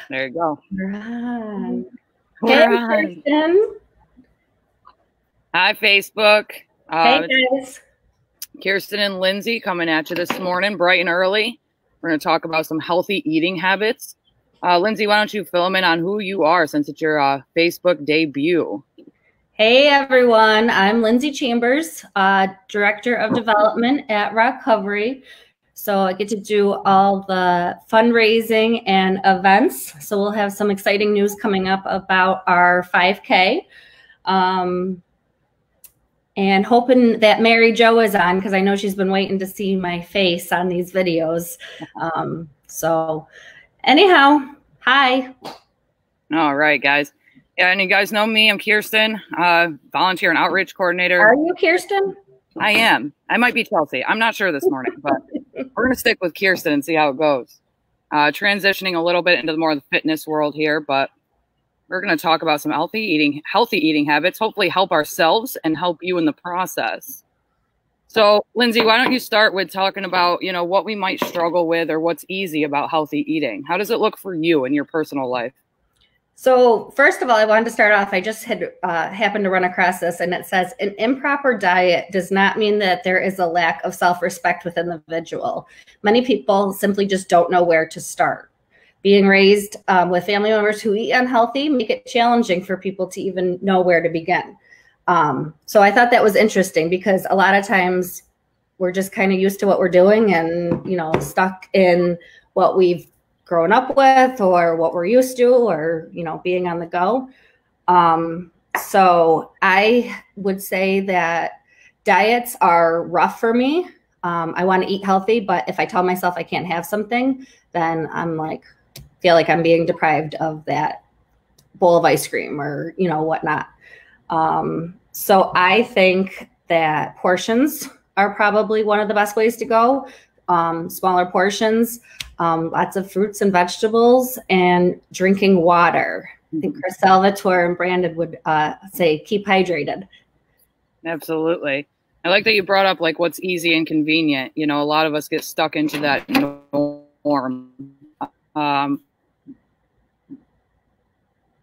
There you go. We're on. We're on. Keirstan. Hi, Facebook. Hey, guys. Keirstan and Lindsay coming at you this morning, bright and early. We're going to talk about some healthy eating habits. Lindsay, why don't you fill them in on who you are since it's your Facebook debut? Hey, everyone. I'm Lindsay Chambers, Director of Development at Recovery. So I get to do all the fundraising and events. So we'll have some exciting news coming up about our 5K. And hoping that Mary Jo is on, because I know she's been waiting to see my face on these videos. So anyhow, hi. All right, guys. Yeah, and you guys know me. I'm Keirstan, volunteer and outreach coordinator. Are you Keirstan? I am. I might be Chelsea. I'm not sure this morning, but we're going to stick with Keirstan and see how it goes. Transitioning a little bit into more of the fitness world here, but we're going to talk about some healthy eating habits, hopefully help ourselves and help you in the process. So, Lindsay, why don't you start with talking about, what we might struggle with or what's easy about healthy eating? How does it look for you in your personal life? So first of all, I wanted to start off, I just had happened to run across this, and it says an improper diet does not mean that there is a lack of self-respect within the individual. Many people simply just don't know where to start. Being raised with family members who eat unhealthy make it challenging for people to even know where to begin. So I thought that was interesting because a lot of times we're just kind of used to what we're doing and, stuck in what we've grown up with or what we're used to or, being on the go. So I would say that diets are rough for me. I want to eat healthy, but if I tell myself I can't have something, then I'm feel like I'm being deprived of that bowl of ice cream or, whatnot. So I think that portions are probably one of the best ways to go. Smaller portions, lots of fruits and vegetables, and drinking water. I think Chris Salvatore and Brandon would say keep hydrated. Absolutely. I like that you brought up what's easy and convenient. A lot of us get stuck into that norm.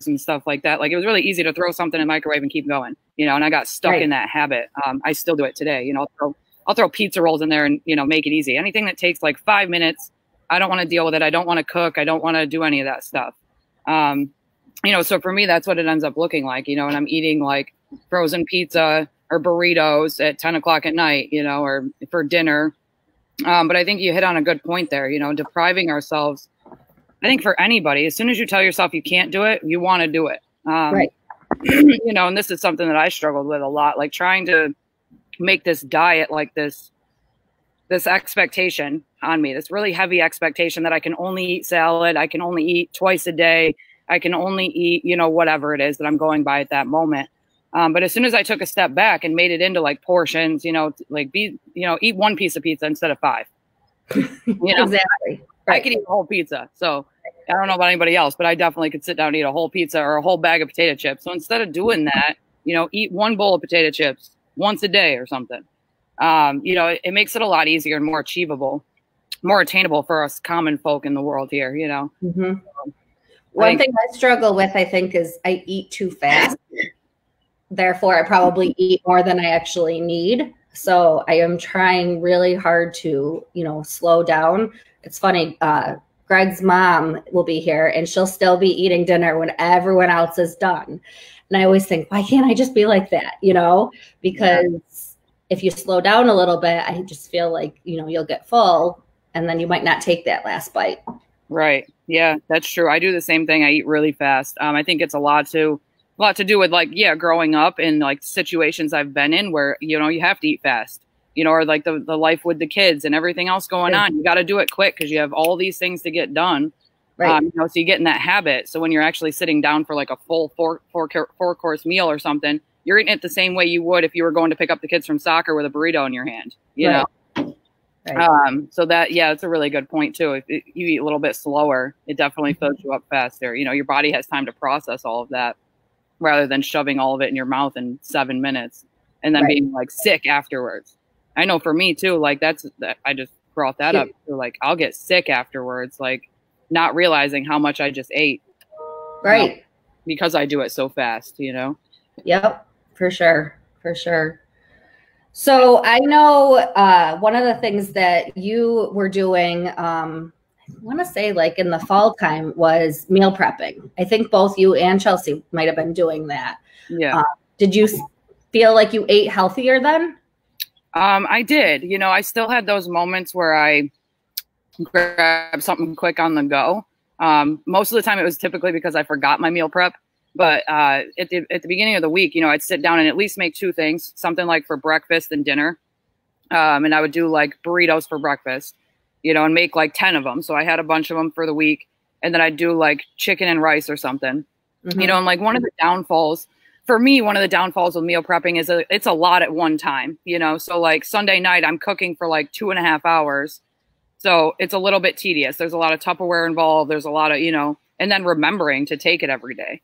And stuff like that. It was really easy to throw something in the microwave and keep going, and I got stuck in that habit. I still do it today. I'll throw pizza rolls in there and, make it easy. Anything that takes 5 minutes, I don't want to deal with it. I don't want to cook. I don't want to do any of that stuff. So for me, that's what it ends up looking like, and I'm eating frozen pizza or burritos at 10 o'clock at night, or for dinner. But I think you hit on a good point there, depriving ourselves. I think for anybody, as soon as you tell yourself you can't do it, you want to do it. Right. And this is something that I struggled with a lot, trying to make this diet this expectation on me, this really heavy expectation that I can only eat salad. I can only eat twice a day. I can only eat, whatever it is that I'm going by at that moment. But as soon as I took a step back and made it into portions, eat one piece of pizza instead of 5. Exactly. Right. I could eat a whole pizza. So I don't know about anybody else, but I definitely could sit down and eat a whole pizza or a whole bag of potato chips. So instead of doing that, eat one bowl of potato chips once a day or something. It makes it a lot easier and more achievable, more attainable for us common folk in the world here, Mm-hmm. One thing I struggle with, I think, is I eat too fast. Therefore, I probably eat more than I actually need. So I am trying really hard to, slow down. It's funny. Greg's mom will be here and she'll still be eating dinner when everyone else is done. And I always think, why can't I just be like that? Because if you slow down a little bit, I just feel like, you'll get full and then you might not take that last bite. Right. Yeah, that's true. I do the same thing. I eat really fast. I think it's a lot to do with growing up and situations I've been in where, you have to eat fast, or the life with the kids and everything else going on. You got to do it quick because you have all these things to get done. Right. So you get in that habit. So when you're actually sitting down for a full four-course meal or something, you're eating it the same way you would if you were going to pick up the kids from soccer with a burrito in your hand, know? Right. So it's a really good point too. If you eat a little bit slower, it definitely fills you up faster. Your body has time to process all of that rather than shoving all of it in your mouth in 7 minutes and then being sick afterwards. I know for me too, I just brought that up. So, I'll get sick afterwards. not realizing how much I just ate. Right. Because I do it so fast, you know? Yep, for sure. For sure. So I know one of the things that you were doing, I want to say like in the fall time, was meal prepping. I think both you and Chelsea might have been doing that. Yeah. Did you feel like you ate healthier then? I did. You know, I still had those moments where I grabbed something quick on the go. Most of the time it was typically because I forgot my meal prep. But at the beginning of the week, you know, I'd sit down and at least make two things, something like for breakfast and dinner. And I would do like burritos for breakfast, you know, and make like 10 of them. So I had a bunch of them for the week. And then I'd do like chicken and rice or something, you know, and like one of the downfalls for me, one of the downfalls with meal prepping is it's a lot at one time, you know? So like Sunday night, I'm cooking for like 2.5 hours. So it's a little bit tedious. There's a lot of Tupperware involved. There's a lot of, you know, and then remembering to take it every day.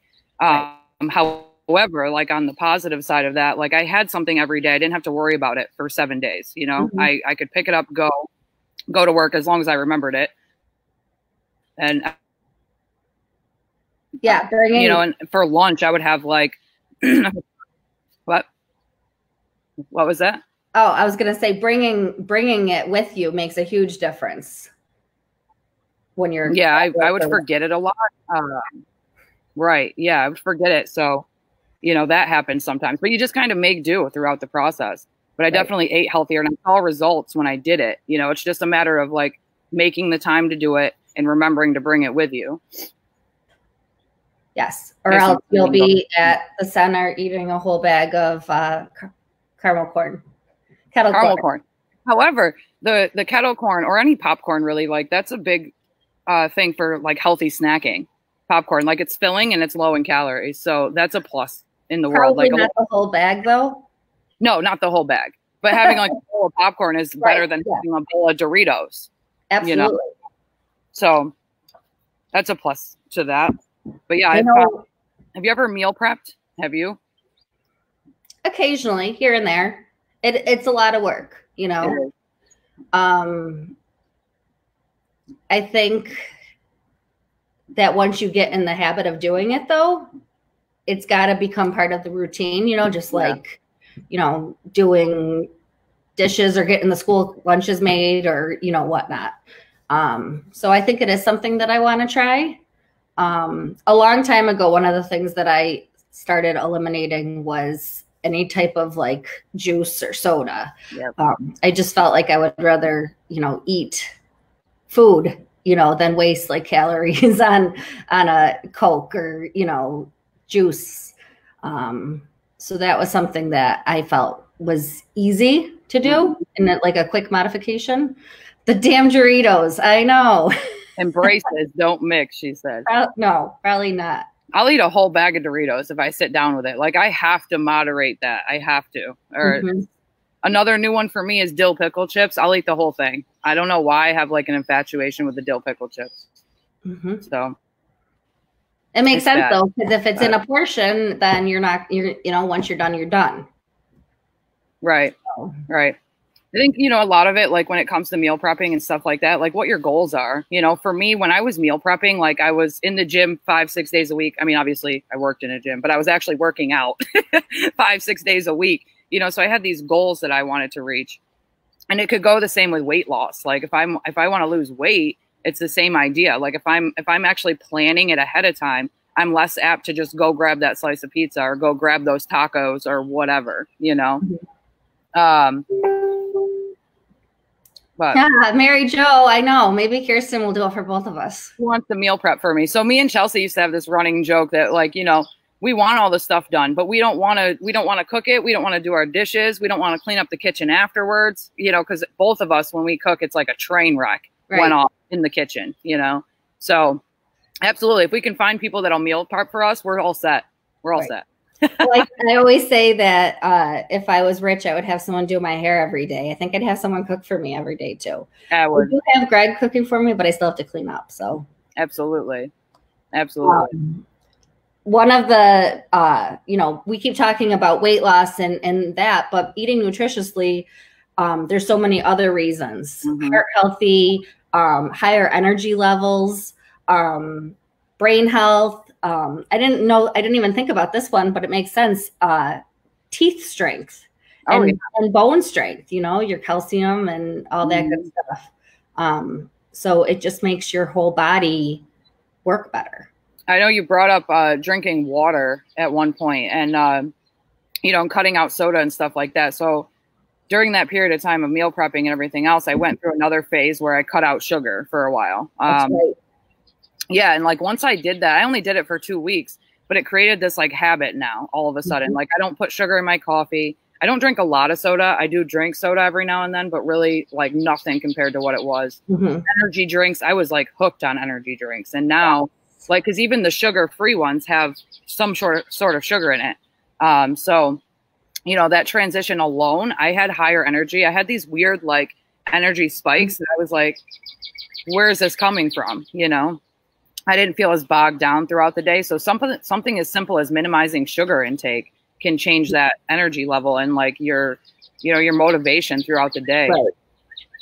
However, like on the positive side of that, like I had something every day. I didn't have to worry about it for 7 days. You know, I could pick it up, go to work as long as I remembered it. And yeah, you know, and for lunch, I would have like, what was that? Oh, I was going to say bringing it with you makes a huge difference when you're. Yeah, I would forget it a lot. Right. Yeah, I would forget it. So, you know, that happens sometimes, but you just kind of make do throughout the process. But I definitely ate healthier and I saw results when I did it. You know, it's just a matter of like making the time to do it and remembering to bring it with you. Yes. Or else you'll be at the center eating a whole bag of kettle corn. However, the kettle corn or any popcorn really, like that's a big thing for like healthy snacking. Popcorn, like it's filling and it's low in calories. So that's a plus in the world. Like not the whole bag though? No, not the whole bag. But having like a bowl of popcorn is better than having a bowl of Doritos. Absolutely. You know? So that's a plus to that. But yeah, have you ever meal prepped? Have you? Occasionally, here and there. It's a lot of work, you know. I think that once you get in the habit of doing it though, it's got to become part of the routine, you know, just like, you know, doing dishes or getting the school lunches made or, you know, whatnot. So I think it is something that I want to try. A long time ago, one of the things that I started eliminating was any type of like juice or soda. Yep. I just felt like I would rather, you know, eat food, you know, than waste like calories on a Coke or, you know, juice. So that was something that I felt was easy to do and like a quick modification. The damn Doritos, I know. Embraces, don't mix, she said. No, probably not. I'll eat a whole bag of Doritos if I sit down with it. Like I have to moderate that. I have to. Or another new one for me is dill pickle chips. I'll eat the whole thing. I don't know why I have like an infatuation with the dill pickle chips. So it makes sense though, because if it's in a portion, then you're you know, once you're done, you're done. Right. So. Right. I think, you know, a lot of it, like when it comes to meal prepping and stuff like that, like what your goals are, you know, for me, when I was meal prepping, like I was in the gym 5-6 days a week. I mean, obviously I worked in a gym, but I was actually working out 5-6 days a week, you know, so I had these goals that I wanted to reach, and it could go the same with weight loss. Like if I want to lose weight, it's the same idea. Like if I'm actually planning it ahead of time, I'm less apt to just go grab that slice of pizza or go grab those tacos or whatever, you know? But yeah, Mary Jo, I know. Maybe Keirstan will do it for both of us. Who wants the meal prep for me? So me and Chelsea used to have this running joke that, like, you know, we want all the stuff done, but we don't want to cook it. We don't want to do our dishes. We don't want to clean up the kitchen afterwards, you know, because both of us, when we cook, it's like a train wreck went off in the kitchen, you know? So absolutely. If we can find people that'll meal prep for us, we're all set. We're all set. Like I always say that if I was rich, I would have someone do my hair every day. I think I'd have someone cook for me every day too. I would. I do have Greg cooking for me, but I still have to clean up. So absolutely. One of the, you know, we keep talking about weight loss and that, but eating nutritiously, there's so many other reasons. Heart healthy, higher energy levels. brain health. I didn't even think about this one, but it makes sense. Teeth strength and bone strength, your calcium and all that good stuff. So it just makes your whole body work better. I know you brought up drinking water at one point and, cutting out soda and stuff like that. So during that period of time of meal prepping and everything else, I went through another phase where I cut out sugar for a while. That's right. Yeah. And like, once I did that, I only did it for 2 weeks, but it created this like habit now all of a sudden. Like, I don't put sugar in my coffee. I don't drink a lot of soda. I do drink soda every now and then, but really like nothing compared to what it was. Energy drinks. I was like hooked on energy drinks. And now like, cause even the sugar-free ones have some sort of sugar in it. So, that transition alone, I had higher energy. I had these weird like energy spikes that I was like, where is this coming from? I didn't feel as bogged down throughout the day. So something as simple as minimizing sugar intake can change that energy level and like your motivation throughout the day. Right.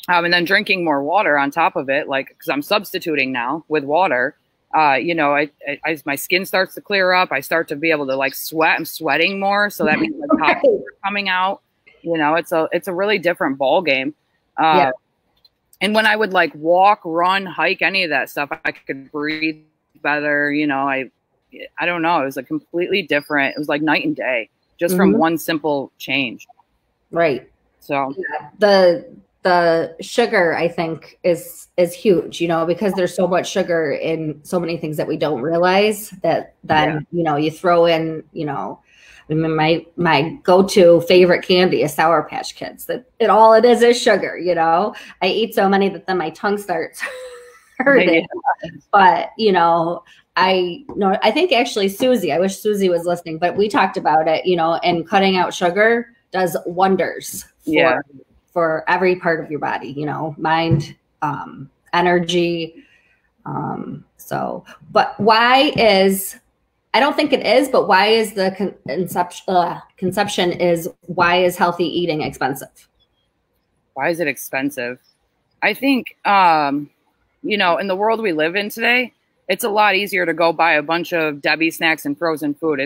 And then drinking more water on top of it, like, cause I'm substituting now with water. My skin starts to clear up. I start to be able to like sweat. I'm sweating more. So that means like toxins are coming out. It's a really different ball game. And when I would like walk, run, hike, any of that stuff, I could breathe better. I don't know. It was a completely different, it was like night and day just from one simple change. Right. So the sugar, I think, is huge, because there's so much sugar in so many things that we don't realize that then, you throw in, my go-to favorite candy is Sour Patch Kids. All it is sugar, I eat so many that then my tongue starts hurting. But, I think actually Susie, I wish Susie was listening, but we talked about it, and cutting out sugar does wonders for every part of your body, mind, energy. But why is, I don't think it is, but why is the why is healthy eating expensive? Why is it expensive? I think, in the world we live in today, it's a lot easier to go buy a bunch of Debbie snacks and frozen food.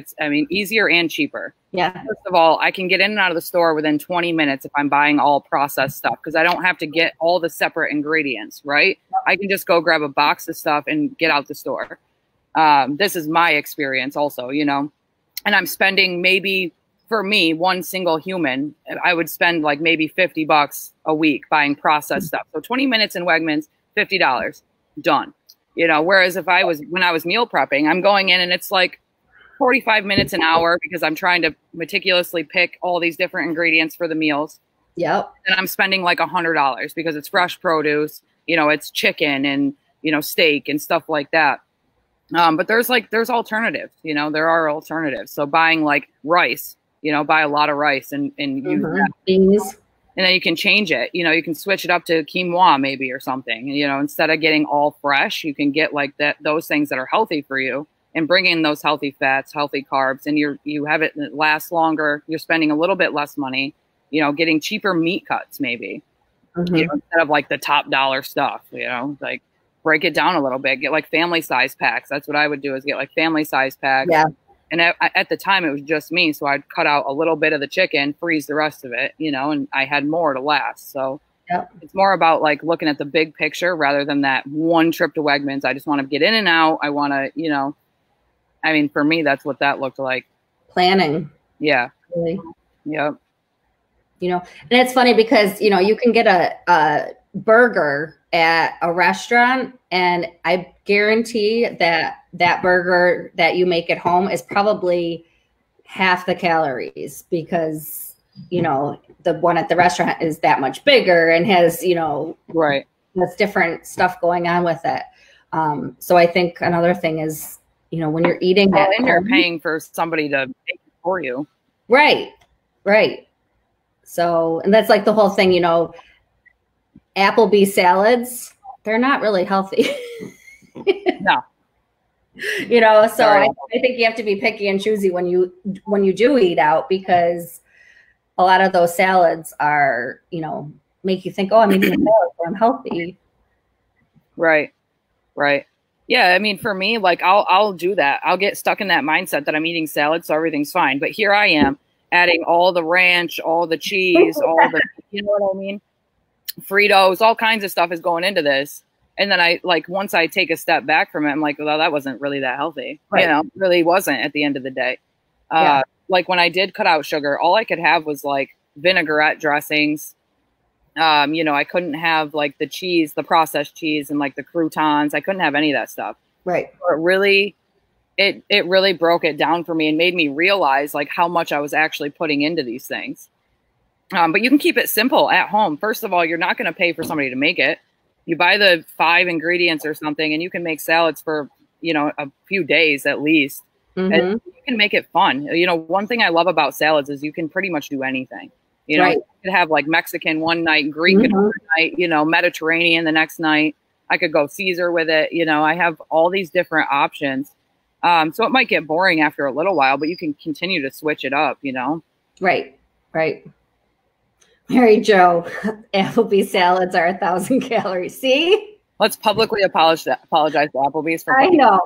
Easier and cheaper. Yeah. First of all, I can get in and out of the store within 20 minutes if I'm buying all processed stuff because I don't have to get all the separate ingredients, right? I can just go grab a box of stuff and get out the store. This is my experience also, and I'm spending maybe, for me, one single human, I would spend like maybe $50 a week buying processed stuff. So 20 minutes in Wegmans, $50, done. Whereas when I was meal prepping, I'm going in and it's like 45 minutes an hour because I'm trying to meticulously pick all these different ingredients for the meals. Yep. And I'm spending like $100 because it's fresh produce, it's chicken and, steak and stuff like that. But there's alternatives, there are alternatives. So buying like rice, buy a lot of rice and use that. Beans. And then you can change it, you can switch it up to quinoa maybe or something, instead of getting all fresh, you can get like those things that are healthy for you and bring in those healthy fats, healthy carbs, and you have it last longer. You're spending a little bit less money, getting cheaper meat cuts maybe, instead of like the top dollar stuff, like break it down a little bit, get like family size packs. That's what I would do is get like family size packs. Yeah. And at the time, it was just me. So I'd cut out a little bit of the chicken, freeze the rest of it, and I had more to last. So It's more about like looking at the big picture rather than that one trip to Wegmans. I just want to get in and out. I want to, for me, that's what that looked like. Planning. Yeah. Really. Yep. And it's funny because, you can get a burger at a restaurant and I guarantee that burger that you make at home is probably half the calories because, the one at the restaurant is that much bigger and has, right. Has different stuff going on with it. So I think another thing is, when you're eating that, and you're paying for somebody to make it for you. Right. Right. So, and that's like the whole thing, Applebee's salads, they're not really healthy. No. So I think you have to be picky and choosy when you do eat out because a lot of those salads are, make you think, oh, I'm eating a salad, so I'm healthy. Right. Right. Yeah, I mean, for me, like I'll do that. I'll get stuck in that mindset that I'm eating salad, so everything's fine. But here I am adding all the ranch, all the cheese, all the, you know what I mean? Fritos, all kinds of stuff is going into this. And then I like once I take a step back from it, I'm like, well, that wasn't really that healthy. Right. You know, really wasn't at the end of the day. Yeah. Like when I did cut out sugar, all I could have was like vinaigrette dressings. You know, I couldn't have like the cheese, the processed cheese and like the croutons. I couldn't have any of that stuff. Right. So it really broke it down for me and made me realize like how much I was actually putting into these things. But you can keep it simple at home. First of all, you're not going to pay for somebody to make it. You buy the 5 ingredients or something and you can make salads for, you know, a few days at least. And you can make it fun. You know, one thing I love about salads is you can pretty much do anything. You know, you could have like Mexican one night, Greek another night, you know, Mediterranean the next night. I could go Caesar with it. You know, I have all these different options. So it might get boring after a little while, but you can continue to switch it up, you know? Right. Right. Mary Jo, Applebee's salads are 1,000 calories. See? Let's publicly apologize to Applebee's for. I know.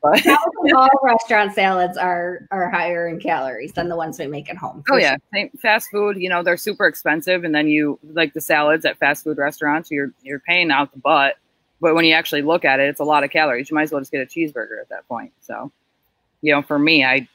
All restaurant salads are higher in calories than the ones we make at home. Oh yeah, sure. Fast food. You know, they're super expensive, and then you like the salads at fast food restaurants. You're paying out the butt, but when you actually look at it, it's a lot of calories. You might as well just get a cheeseburger at that point. So, you know, for me, but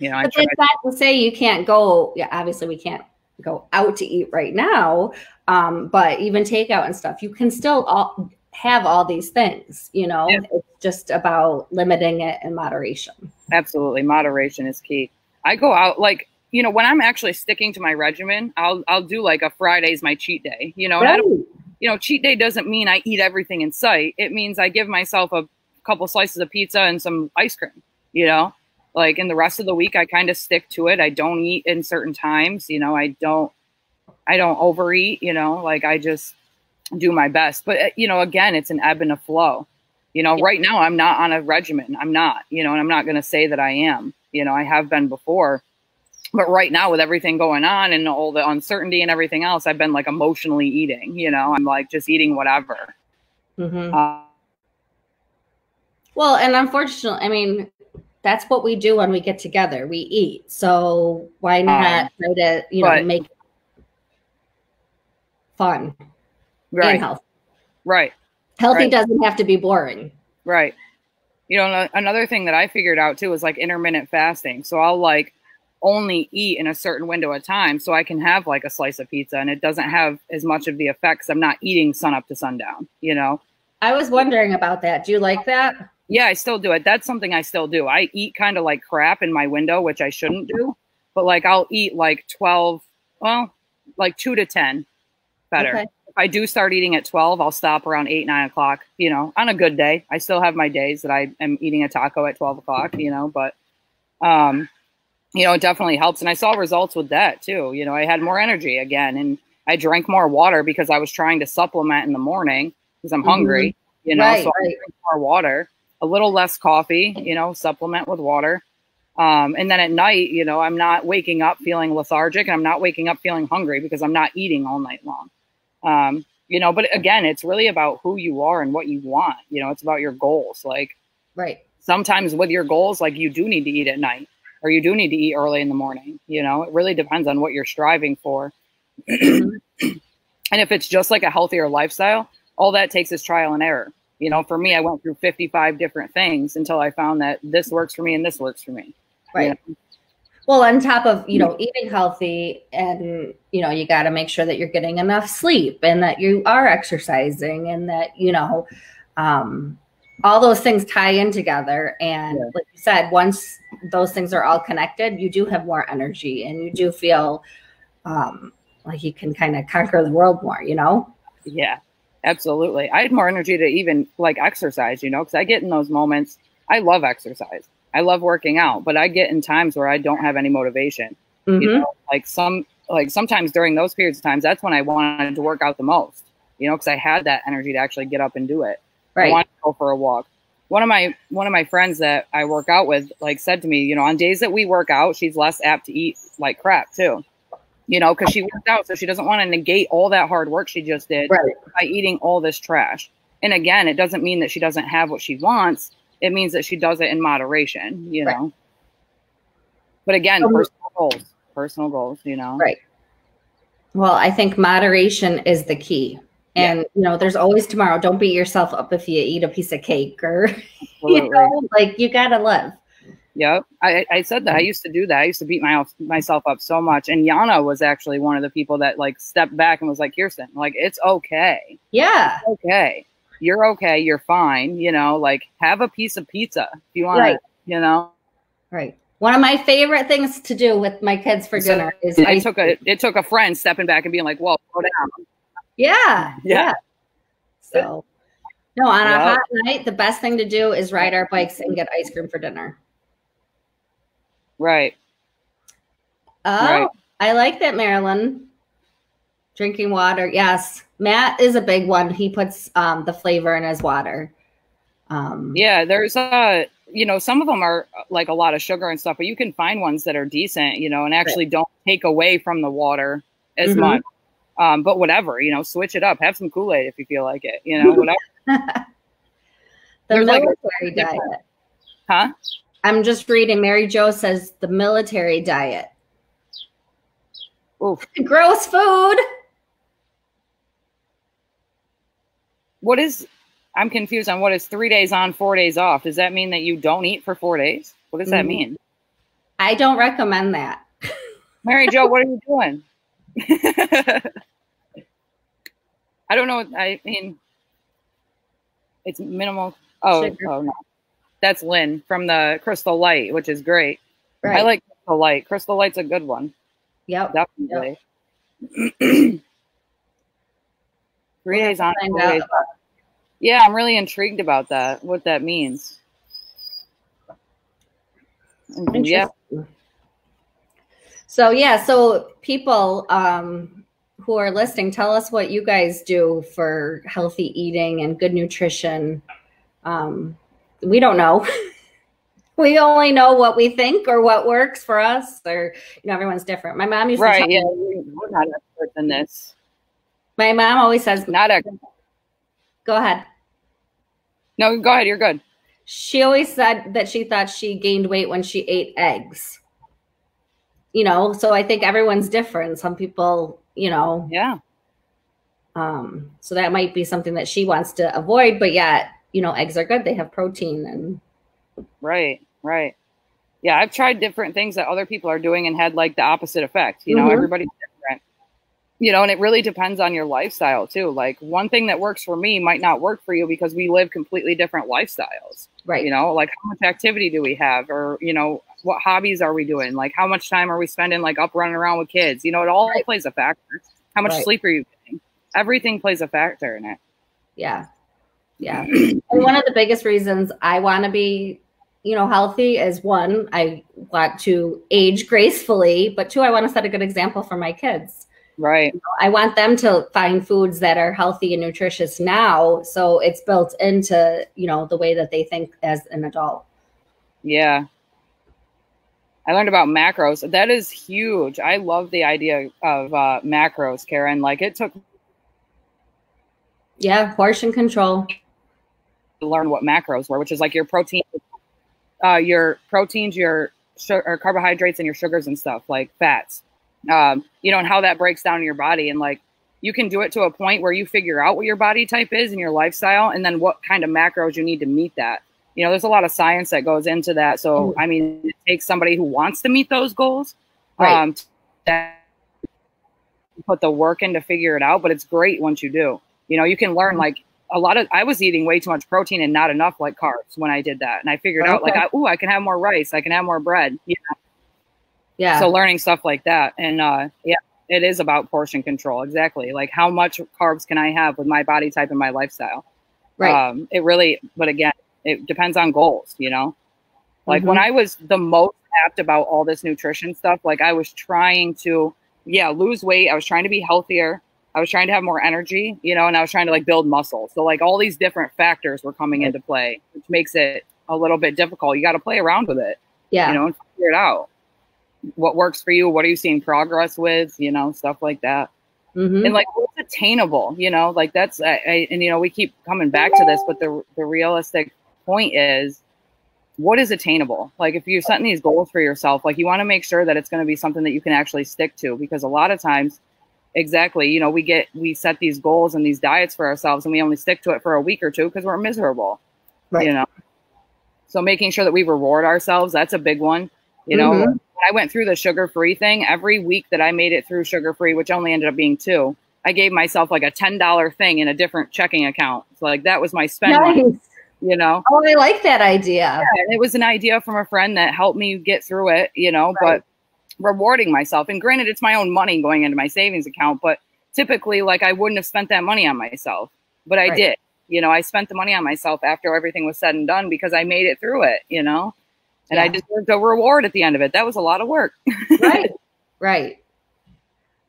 it's not to say you can't go. Yeah, obviously we can't go out to eat right now. But even takeout and stuff, you can still have all these things, you know. Yeah. It's just about limiting it in moderation. Absolutely. Moderation is key. I go out like, you know, when I'm actually sticking to my regimen, I'll do like a Friday's my cheat day, you know, and you know, cheat day doesn't mean I eat everything in sight. It means I give myself a couple slices of pizza and some ice cream, you know, like in the rest of the week, I kind of stick to it. I don't eat in certain times, you know, I don't overeat, you know, like I just do my best. But, you know, again, it's an ebb and a flow. You know, right now I'm not on a regimen. I'm not, you know, and I'm not going to say that I am. You know, I have been before. But right now with everything going on and all the uncertainty and everything else, I've been like emotionally eating, you know, I'm like just eating whatever. Well, and unfortunately, I mean, that's what we do when we get together. We eat. So why not try to, you know, make it fun and healthy. Right. Healthy doesn't have to be boring. Right. You know, another thing that I figured out too is like intermittent fasting. So I'll like only eat in a certain window of time so I can have like a slice of pizza and it doesn't have as much of the effects. I'm not eating sun up to sundown, you know? I was wondering about that. Do you like that? Yeah, I still do it. That's something I still do. I eat kind of like crap in my window, which I shouldn't do. But like I'll eat like 12, well, like 2 to 10 better. Okay. If I do start eating at 12, I'll stop around 8, 9 o'clock, you know, on a good day. I still have my days that I am eating a taco at 12 o'clock, you know, but, you know, it definitely helps. And I saw results with that too. You know, I had more energy again and I drank more water because I was trying to supplement in the morning because I'm hungry, you know, so I drink more water. A little less coffee, you know, supplement with water. And then at night, you know, I'm not waking up feeling lethargic and I'm not waking up feeling hungry because I'm not eating all night long. You know, but again, it's really about who you are and what you want. You know, it's about your goals. Like, sometimes with your goals, like you do need to eat at night or you do need to eat early in the morning. You know, it really depends on what you're striving for. And if it's just like a healthier lifestyle, all that takes is trial and error. You know, for me, I went through 55 different things until I found that this works for me and this works for me. Right. You know? Well, on top of, you know, eating healthy and, you know, you got to make sure that you're getting enough sleep and that you are exercising and that, you know, all those things tie in together. And like you said, once those things are all connected, you do have more energy and you do feel like you can kind of conquer the world more, you know? Yeah. Absolutely. I had more energy to even like exercise, you know, because I get in those moments. I love exercise. I love working out, but I get in times where I don't have any motivation. You know, like sometimes during those periods of times, that's when I wanted to work out the most, you know, because I had that energy to actually get up and do it. I wanted to go for a walk. One of my friends that I work out with like said to me, you know, on days that we work out, she's less apt to eat like crap too. You know, because she worked out, so she doesn't want to negate all that hard work she just did by eating all this trash. And again, it doesn't mean that she doesn't have what she wants. It means that she does it in moderation, you know. But again, personal goals, you know. Right. Well, I think moderation is the key. And, you know, there's always tomorrow. Don't beat yourself up if you eat a piece of cake or, you know, like you got to live. Yep. I said that. I used to do that. I used to beat myself up so much. And Yana was actually one of the people that like stepped back and was like, Keirstan, like, it's okay. Yeah. It's okay. You're okay. You're fine. You know, like have a piece of pizza if you want, you know. Right. One of my favorite things to do with my kids for dinner is it took a friend stepping back and being like, whoa, slow down. Yeah. So no, on a hot night, the best thing to do is ride our bikes and get ice cream for dinner. Right. Oh, I like that, Marilyn. Drinking water. Yes. Matt is a big one. He puts the flavor in his water. Yeah, there's you know, some of them are like a lot of sugar and stuff, but you can find ones that are decent, you know, and actually don't take away from the water as much. But whatever, you know, switch it up. Have some Kool-Aid if you feel like it, you know, whatever. The military diet. Huh? I'm just reading. Mary Jo says the military diet. Oof. Gross food. What is, I'm confused on what is 3 days on, 4 days off. Does that mean that you don't eat for 4 days? What does that mean? I don't recommend that. Mary Jo, what are you doing? I don't know. I mean, it's minimal. Oh no. That's Lynn from the Crystal Light, which is great. Right. I like Crystal Light. Crystal Light's a good one. Yep. Definitely. 3 days on, 4 days off. Yeah, I'm really intrigued about that, what that means. Yeah. So people who are listening, tell us what you guys do for healthy eating and good nutrition. We don't know. We only know what we think or what works for us, or, you know, everyone's different. My mom used to tell me, we're not experts in this. My mom always says, not expert. Go ahead. No, go ahead. You're good. She always said that she thought she gained weight when she ate eggs. You know, so I think everyone's different. Some people, you know. Yeah. So that might be something that she wants to avoid, but yet, you know, eggs are good. They have protein and. Right. Yeah, I've tried different things that other people are doing and had like the opposite effect. You know, everybody's different. You know, and it really depends on your lifestyle too. Like one thing that works for me might not work for you because we live completely different lifestyles. Right. You know, like how much activity do we have, or, you know, what hobbies are we doing? Like how much time are we spending like up running around with kids? You know, it all plays a factor. How much sleep are you getting? Everything plays a factor in it. Yeah. And one of the biggest reasons I want to be, you know, healthy is, one, I want to age gracefully, but two, I want to set a good example for my kids. Right. You know, I want them to find foods that are healthy and nutritious now, so it's built into, you know, the way that they think as an adult. Yeah. I learned about macros. That is huge. I love the idea of macros, Karen. Like it took. Yeah, portion control. To learn what macros were, which is like your protein, your proteins, your carbohydrates, and your sugars and stuff, like fats. You know, and how that breaks down in your body. And like, you can do it to a point where you figure out what your body type is and your lifestyle, and then what kind of macros you need to meet that. You know, there's a lot of science that goes into that. So, I mean, it takes somebody who wants to meet those goals, to put the work in to figure it out. But it's great once you do. You know, you can learn like I was eating way too much protein and not enough like carbs when I did that. And I figured out like, I can have more rice. I can have more bread. You know? Yeah. So learning stuff like that. And yeah, it is about portion control. Exactly. Like how much carbs can I have with my body type and my lifestyle? Right. It really, but again, it depends on goals, you know, like when I was the most apt about all this nutrition stuff, like I was trying to, lose weight. I was trying to be healthier. I was trying to have more energy, you know, and I was trying to like build muscle. So like all these different factors were coming into play, which makes it a little bit difficult. You got to play around with it, you know, and figure it out. What works for you? What are you seeing progress with? You know, stuff like that. Mm-hmm. And like, what's attainable, you know, like that's, and you know, we keep coming back to this, but the realistic point is, what is attainable? Like if you're setting these goals for yourself, like you want to make sure that it's going to be something that you can actually stick to, because a lot of times, exactly, you know, we set these goals and these diets for ourselves and we only stick to it for a week or two because we're miserable, Right. you know? So making sure that we reward ourselves, that's a big one. You know, when I went through the sugar-free thing, every week that I made it through sugar-free, which only ended up being 2, I gave myself like a $10 thing in a different checking account. So like that was my spend money, you know? Oh, I like that idea. Yeah, it was an idea from a friend that helped me get through it, you know, but rewarding myself. And granted, it's my own money going into my savings account, but typically like I wouldn't have spent that money on myself, but I did. You know, I spent the money on myself after everything was said and done because I made it through it, you know? And I deserved a reward at the end of it. That was a lot of work. Right.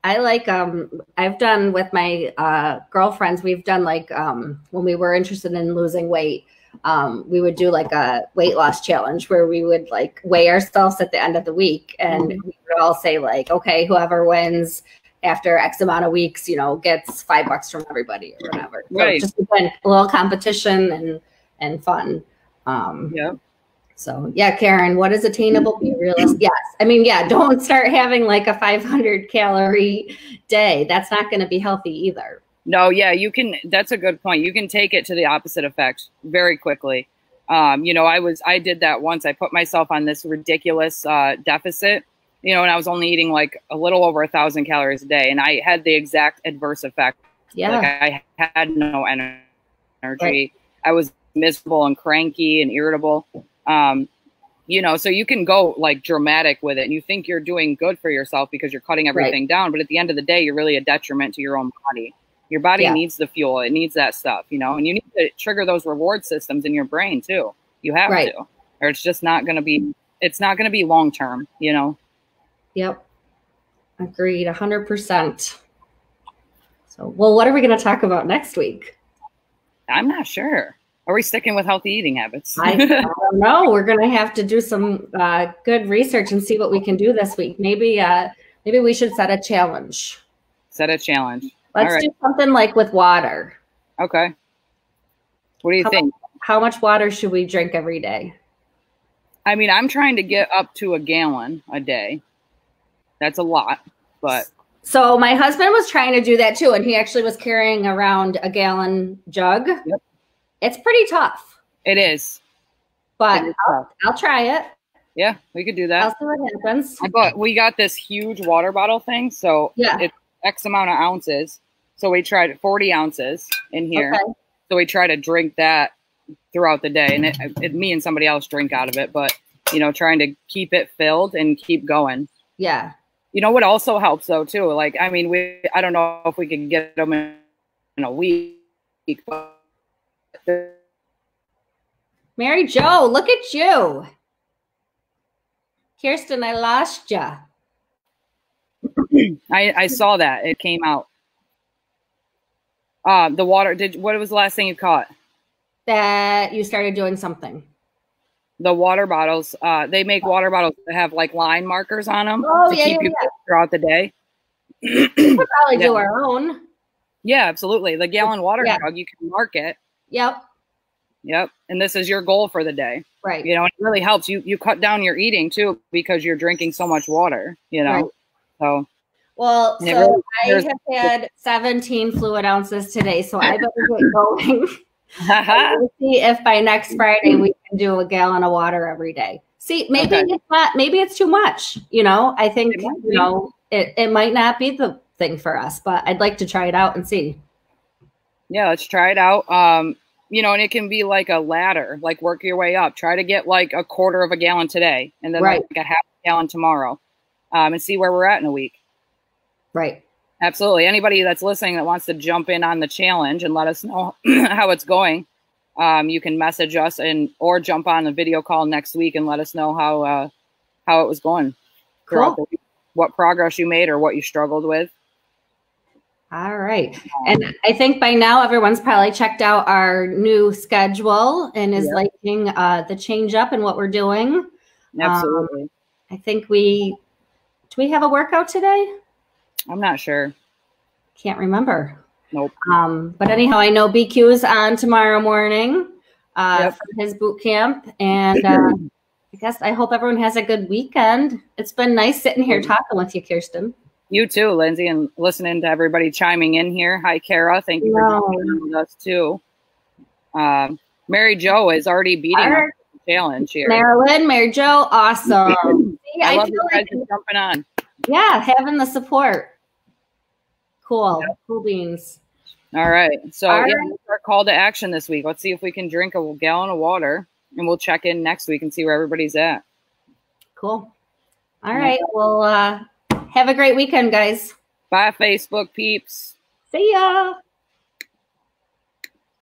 I like, I've done with my girlfriends, we've done like, when we were interested in losing weight, we would do like a weight loss challenge where we would like weigh ourselves at the end of the week. And we would all say like, okay, whoever wins after X amount of weeks, you know, gets $5 from everybody or whatever. So just again, a little competition and fun. So yeah, Karen, what is attainable? Be realistic. Yes. I mean, yeah, don't start having like a 500 calorie day. That's not going to be healthy either. No, yeah, you can. That's a good point. You can take it to the opposite effect very quickly. You know, I did that once. I put myself on this ridiculous deficit, you know, and I was only eating like a little over 1,000 calories a day. And I had the exact adverse effect. Yeah. Like I had no energy. I was miserable and cranky and irritable. You know, so you can go like dramatic with it and you think you're doing good for yourself because you're cutting everything down. But at the end of the day, you're really a detriment to your own body. Your body needs the fuel. It needs that stuff, you know, and you need to trigger those reward systems in your brain too. You have to, or it's just not going to be, it's not going to be long-term, you know? Yep. Agreed. 100%. So, well, what are we going to talk about next week? I'm not sure. Are we sticking with healthy eating habits? I don't know. We're going to have to do some good research and see what we can do this week. Maybe we should set a challenge. Set a challenge. Let's do something like with water. Okay. What do you think? How much water should we drink every day? I mean, I'm trying to get up to 1 gallon a day. That's a lot, but. So my husband was trying to do that too. And he actually was carrying around a gallon jug. Yep. It's pretty tough. It is. But I'll try it. Yeah, we could do that. I'll see what happens. We got this huge water bottle thing. So it's X amount of ounces. So we tried 40 ounces in here. Okay. So we try to drink that throughout the day. And me and somebody else drink out of it. But, you know, trying to keep it filled and keep going. Yeah. You know what also helps though too? Like, I mean, I don't know if we could get them in a week. But Mary Jo, look at you. Keirstan, I lost you. I saw that. It came out. The water, what was the last thing you caught? That you started doing something. The water bottles, they make water bottles that have like line markers on them to keep you throughout the day. We could probably do our own. Yeah, absolutely. The gallon water jug, you can mark it. Yep. And this is your goal for the day. Right. You know, it really helps. You cut down your eating too because you're drinking so much water, you know. Right. So well, so I have had 17 fluid ounces today, so I better get going. We'll see if by next Friday we can do 1 gallon of water every day. See, maybe it's not, maybe it's too much. You know, I think, you know, it might not be the thing for us, but I'd like to try it out and see. Yeah, let's try it out. You know, and it can be like a ladder, like work your way up. Try to get like 1/4 of a gallon today and then like a 1/2 gallon tomorrow, and see where we're at in a week. Right. Absolutely. Anybody that's listening that wants to jump in on the challenge and let us know how it's going, you can message us or jump on a video call next week and let us know how it was going throughout the week, what progress you made or what you struggled with. All right. And I think by now everyone's probably checked out our new schedule and is liking the change up in what we're doing. Absolutely. I think do we have a workout today? I'm not sure. Can't remember. Nope. But anyhow, I know BQ is on tomorrow morning Yep. for his boot camp. And I guess I hope everyone has a good weekend. It's been nice sitting here talking with you, Keirstan. You too, Lindsay, and listening to everybody chiming in here. Hi, Kara. Thank you for joining in with us too. Mary Jo is already beating the challenge here. Marilyn, Mary Jo, awesome. See, I love you guys jumping on. Yeah, having the support. Cool. Yep. Cool beans. All right. So our call to action this week. Let's see if we can drink a gallon of water, and we'll check in next week and see where everybody's at. Cool. All right. Well, have a great weekend, guys. Bye, Facebook peeps. See ya.